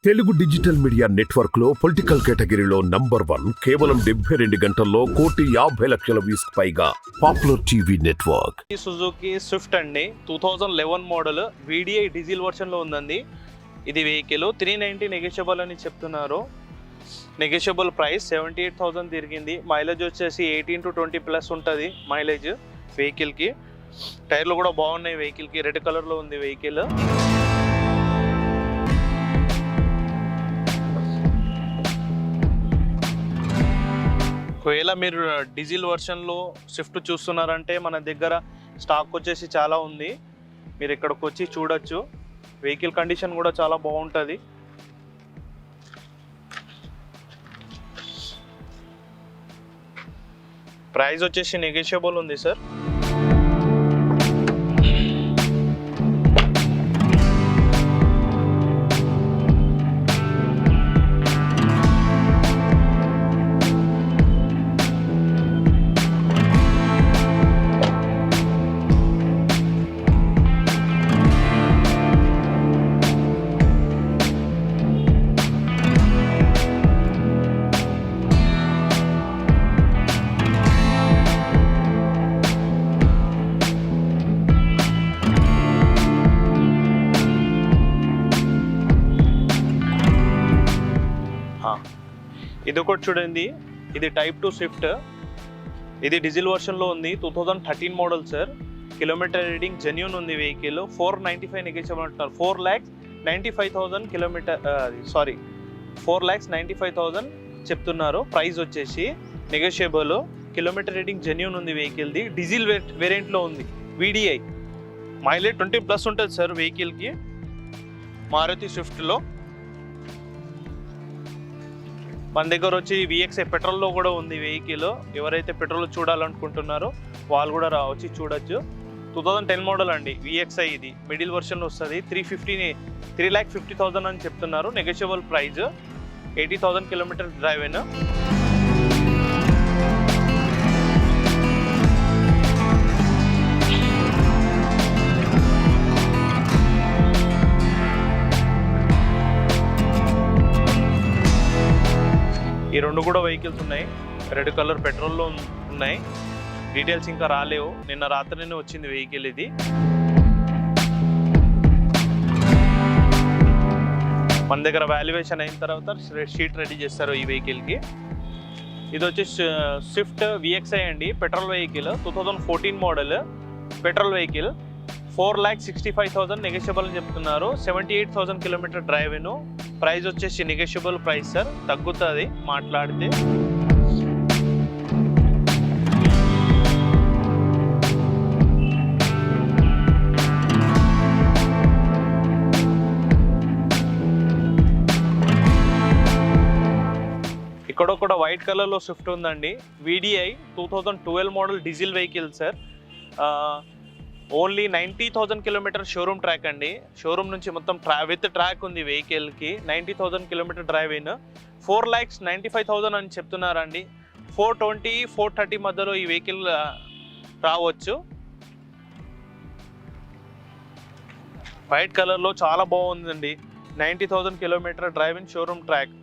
Telugu digital media network లో political కేటగిరీలో #1 కేవలం 72 గంటల్లో 1,50,00,000 వ్యూస్ పైగా popular TV network. Suzuki Swift అండి 2011 మోడల్ VDI డీజిల్ వర్షన్ లో ఉందండి. ఇది వెహికల్ 390 నెగోషియబుల్ అని చెప్తున్నారు. నెగోషియబుల్ ప్రైస్ 78,000 తిరిగింది. మైలేజ్ వచ్చేసి 18 to 20 ప్లస్ ఉంటుంది మైలేజ్ వెహికల్ కి. టైర్లు కూడా బాగున్నాయి వెహికల్ కి. రెడ్ కలర్ లో ఉంది వెహికల్. ఒకవేళ మీరు డీజిల్ వర్షన్లో స్విఫ్ట్ చూస్తున్నారంటే మన దగ్గర స్టాక్ వచ్చేసి చాలా ఉంది. మీరు ఇక్కడికి వచ్చి చూడొచ్చు. వెహికల్ కండిషన్ కూడా చాలా బాగుంటుంది. ప్రైస్ వచ్చేసి నెగోషియబుల్ ఉంది సార్. ఇది ఒకటి చూడండి. ఇది టైప్ 2 స్విఫ్ట్. ఇది డీజిల్ వర్షన్లో ఉంది. 2013 model sir. Kilometre reading genuine ఉంది వెహికల్. 495 నెగోషియబుల్ అంటున్నారు. 4,95,000 కిలోమీటర్ 4,95,000 చెప్తున్నారు. ప్రైస్ వచ్చేసి నెగోషియబుల్. కిలోమీటర్ రీడింగ్ జెన్యూన్ ఉంది వెహికల్ది. డీజిల్ వేరియంట్లో ఉంది. VDI మైలేజ్ 20 ప్లస్ ఉంటుంది సార్ వెహికల్కి. మారుతి స్విఫ్ట్లో మన దగ్గర వచ్చి VXI పెట్రోల్లో కూడా ఉంది వెహికల్. ఎవరైతే పెట్రోల్ చూడాలనుకుంటున్నారో వాళ్ళు కూడా వచ్చి చూడొచ్చు. 2010 మోడల్ అండి VXI. ఇది మిడిల్ వర్షన్ వస్తుంది. 3,50,000 అని చెప్తున్నారు. Negotiable price. 80,000 కిలోమీటర్ డ్రైవ్ అయినా. ఈ రెండు కూడా వెహికల్స్ ఉన్నాయి. రెడ్ కలర్ పెట్రోల్లో ఉన్నాయి. డీటెయిల్స్ ఇంకా రాలేవు. నిన్న రాత్రినే వచ్చింది వెహికల్ ఇది. మన దగ్గర వాల్యుయేషన్ అయిన తర్వాత షీట్ రెడీ చేస్తారు ఈ వెహికల్కి. ఇది వచ్చి స్విఫ్ట్ VXI అండి. Petrol vehicle. 2014 model petrol vehicle. 4,65,000 negotiable అని చెప్తున్నారు. 78,000 కిలోమీటర్ డ్రైవ్ అయిన. ప్రైస్ వచ్చేసి నెగోషియబుల్ ప్రైస్ సార్. తగ్గుతుంది మాట్లాడితే. ఇక్కడ ఒక వైట్ కలర్లో స్విఫ్ట్ ఉందండి. VDI 2012 model diesel vehicle sir. Only 90,000 kilometre showroom track అండి. షోరూమ్ నుంచి మొత్తం విత్ ట్రాక్ ఉంది వెహికల్కి. 90,000 కిలోమీటర్ డ్రైవ్ అయిన. 4,95,000 అని చెప్తున్నారండి. 420, 430 మధ్యలో ఈ వెహికల్ రావచ్చు. వైట్ కలర్లో చాలా బాగుందండి. 90,000 kilometre drive in showroom track.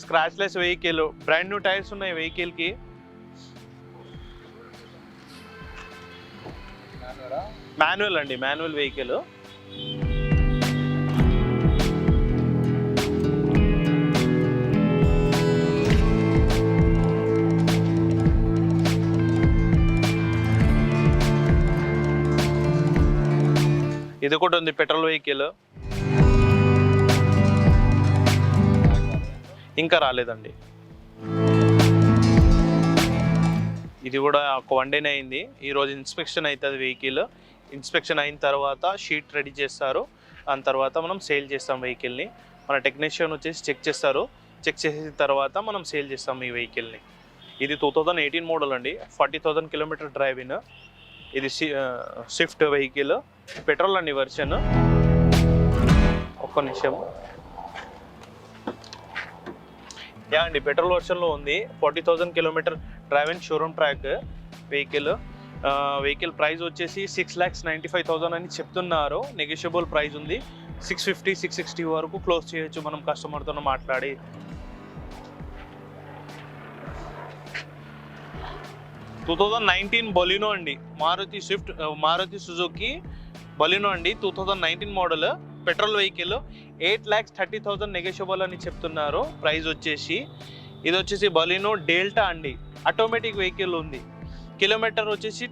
Scratchless vehicle. Brand new tyres ఉన్నాయి వెహికల్కి. మాన్యువల్ అండి. Manual vehicle. ఇది కూడా ఉంది పెట్రోల్ వెహికల్. ఇంకా రాలేదండి. ఇది కూడా ఒక 1 డేనే అయింది. ఈరోజు ఇన్స్పెక్షన్ అవుతుంది వెహికల్. ఇన్స్పెక్షన్ అయిన తర్వాత షీట్ రెడీ చేస్తారు. దాని తర్వాత మనం సేల్ చేస్తాం వెహికల్ని. మన టెక్నీషియన్ వచ్చేసి చెక్ చేస్తారు. చెక్ చేసిన తర్వాత మనం సేల్ చేస్తాం ఈ వెహికల్ని. ఇది 2018 మోడల్ అండి. 40,000 కిలోమీటర్ డ్రైవ్ ఇన్. ఇది స్విఫ్ట్ వెహికల్. పెట్రోల్ అండి వర్షన్. ఒక్క నిమిషం. అండి పెట్రోల్ వర్షన్లో ఉంది. 40,000 kilometre drive in showroom track vehicle. Vehicle price వచ్చేసి 6,95,000 అని చెప్తున్నారు. నెగోషియబుల్ ప్రైస్ ఉంది. 650 660 వరకు క్లోజ్ చేయొచ్చు మనం కస్టమర్తో మాట్లాడి. టూ 2019 బొలినో అండి, మారుతి సుజుకి బొలినో అండి, 2019 మోడల్ పెట్రోల్ వెహికల్. 8,30,000 నెగోషియబుల్ అని చెప్తున్నారు ప్రైస్ వచ్చేసి. ఇది వచ్చేసి బొలినో డెల్టా అండి, ఆటోమేటిక్ వెహికల్ ఉంది. కిలోమీటర్ వచ్చేసి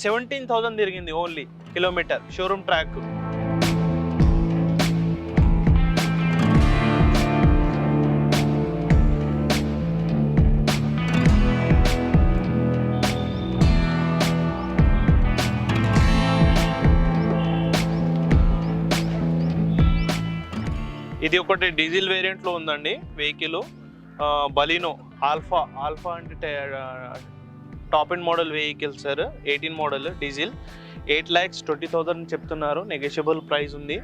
17,000 తిరిగింది ఓన్లీ కిలోమీటర్, షోరూమ్ ట్రాక్. ఇది ఒకటి డీజిల్ వేరియంట్లో ఉందండి వెహికల్, బలినో ఆల్ఫా అంటే top and model vehicle sir. 18 model diesel, 8,20,000 చెప్తున్నారు. నెగోషియబుల్ ప్రైస్ ఉంది.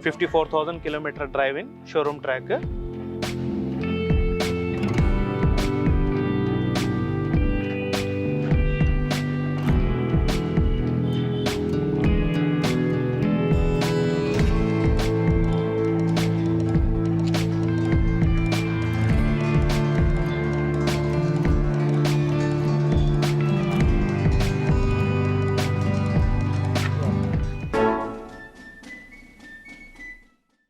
54,000 కిలోమీటర్ డ్రైవింగ్, షోరూమ్ ట్రాక్.